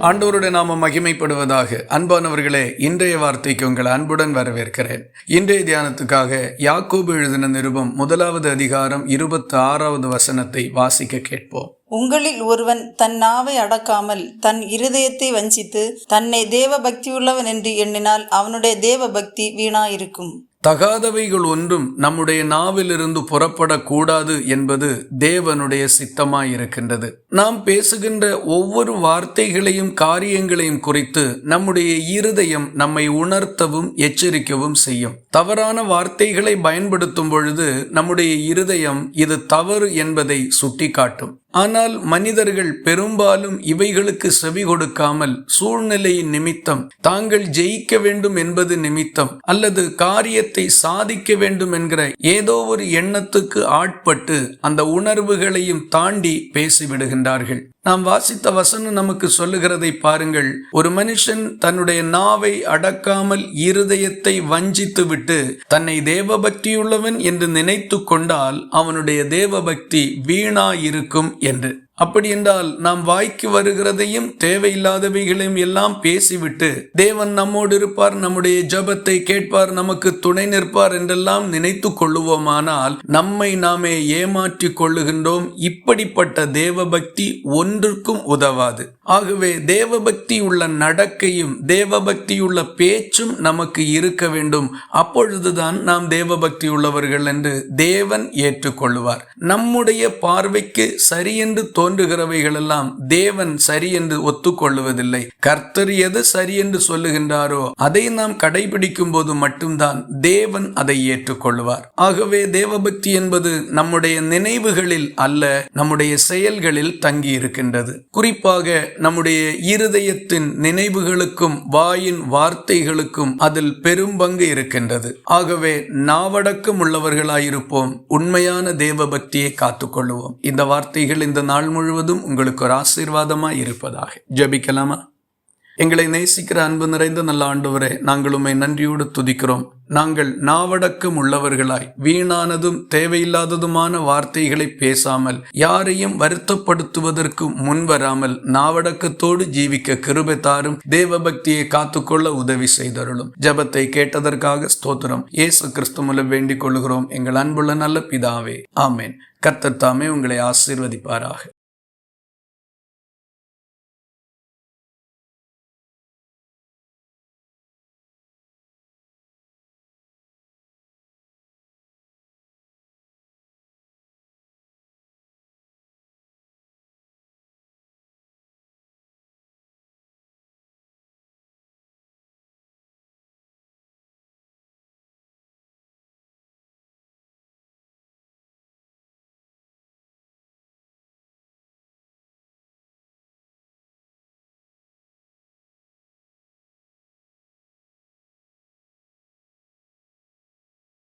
ஆண்டவருடைய நாமம் மகிமைப்படுவதாக. அன்பானவர்களே, இன்றைய வார்த்தைக்கு உங்கள் அன்புடன் வரவேற்கிறேன். இன்றைய தியானத்துக்காக யாக்கோபு எழுதின நிருபம் 1வது அதிகாரம் 26வது வசனத்தை வாசிக்க கேட்போம். உங்களில் ஒருவன் தன் நாவை அடக்காமல் தன் இருதயத்தை வஞ்சித்து தன்னை தேவ பக்தியுள்ளவன் என்று எண்ணினால் அவனுடைய தேவ பக்தி வீணாயிருக்கும். தகாதவைகள் ஒன்றும் நம்முடைய நாவிலிருந்து புறப்படக்கூடாது என்பது தேவனுடைய சித்தமாயிருக்கின்றது. நாம் பேசுகின்ற ஒவ்வொரு வார்த்தைகளையும் காரியங்களையும் குறித்து நம்முடைய இருதயம் நம்மை உணர்த்தவும் எச்சரிக்கவும் செய்யும். தவறான வார்த்தைகளை பயன்படுத்தும் பொழுது நம்முடைய இருதயம் இது தவறு என்பதை சுட்டிக்காட்டும். ஆனால் மனிதர்கள் பெரும்பாலும் இவைகளுக்கு செவி கொடுக்காமல் சூழ்நிலையின் நிமித்தம், தாங்கள் ஜெயிக்க வேண்டும் என்பது நிமித்தம், அல்லது காரியத்தை சாதிக்க வேண்டும் என்கிற ஏதோ ஒரு எண்ணத்துக்கு ஆட்பட்டு அந்த உணர்வுகளையும் தாண்டி பேசிவிடுகின்றார்கள். நாம் வாசித்த வசனம் நமக்கு சொல்லுகிறதை பாருங்கள். ஒரு மனுஷன் தன்னுடைய நாவை அடக்காமல் இருதயத்தை வஞ்சித்து விட்டு தன்னை தேவபக்தியுள்ளவன் என்று நினைத்து கொண்டால் அவனுடைய தேவபக்தி வீணாயிருக்கும் என்று. அப்படி என்றால் நாம் வாய்க்கு வருகிறதையும் தேவையில்லாதவைகளையும் எல்லாம் பேசிவிட்டு தேவன் நம்மோடு இருப்பார், நம்முடைய ஜெபத்தை கேட்பார், நமக்கு துணை நிற்பார் என்றெல்லாம் நினைத்து கொள்ளுவோமானால் நம்மை நாமே ஏமாற்றி கொள்ளுகின்றோம். இப்படிப்பட்ட தேவபக்தி ஒன்றுக்கும் உதவாது. ஆகவே தேவபக்தி உள்ள நடக்கையும் தேவபக்தியுள்ள பேச்சும் நமக்கு இருக்க வேண்டும். அப்பொழுதுதான் நாம் தேவபக்தி உள்ளவர்கள் என்று தேவன் ஏற்றுக்கொள்வார். நம்முடைய பார்வைக்கு சரியென்று தோன்றுகிறவைகள் எல்லாம் தேவன் சரி என்று ஒத்துக்கொள்ளுவதில்லை. கர்த்தர் எது சரி என்று சொல்லுகின்றாரோ அதை நாம் கடைபிடிக்கும் போது மட்டும்தான் தேவன் அதை ஏற்றுக்கொள்வார். ஆகவே தேவபக்தி என்பது நம்முடைய நினைவுகளில் அல்ல, நம்முடைய செயல்களில் தங்கி இருக்கின்றது. குறிப்பாக நம்முடைய இருதயத்தின் நினைவுகளுக்கும் வாயின் வார்த்தைகளுக்கும் அதில் பெரும் பங்கு இருக்கின்றது. ஆகவே நாவடக்கம் உள்ளவர்களாயிருப்போம், உண்மையான தேவபக்தியை காத்துக்கொள்வோம். இந்த வார்த்தைகள் இந்த நாள் முழுவதும் உங்களுக்கு ஒரு ஆசீர்வாதமாய் இருப்பதாக. ஜெபிக்கலாமா? எங்களை நேசிக்கிற அன்பு நிறைந்த நல்ல ஆண்டவரே, நாங்கள் உம்மை நன்றியோடு துதிக்கிறோம். நாங்கள் நாவடக்கம் உள்ளவர்களாய் வீணானதும் தேவையில்லாததுமான வார்த்தைகளை பேசாமல், யாரையும் வருத்தப்படுத்துவதற்கு முன்வராமல் நாவடக்கத்தோடு ஜீவிக்க கிருபை தாரும். தேவபக்தியை காத்துக்கொள்ள உதவி செய்தருளும். ஜெபத்தை கேட்டதற்காக ஸ்தோத்திரம். இயேசு கிறிஸ்து மூலம் வேண்டிக் கொள்கிறோம் எங்கள் அன்புள்ள நல்ல பிதாவே, ஆமேன். கர்த்தர் தாமே உங்களை ஆசீர்வதிப்பாராக.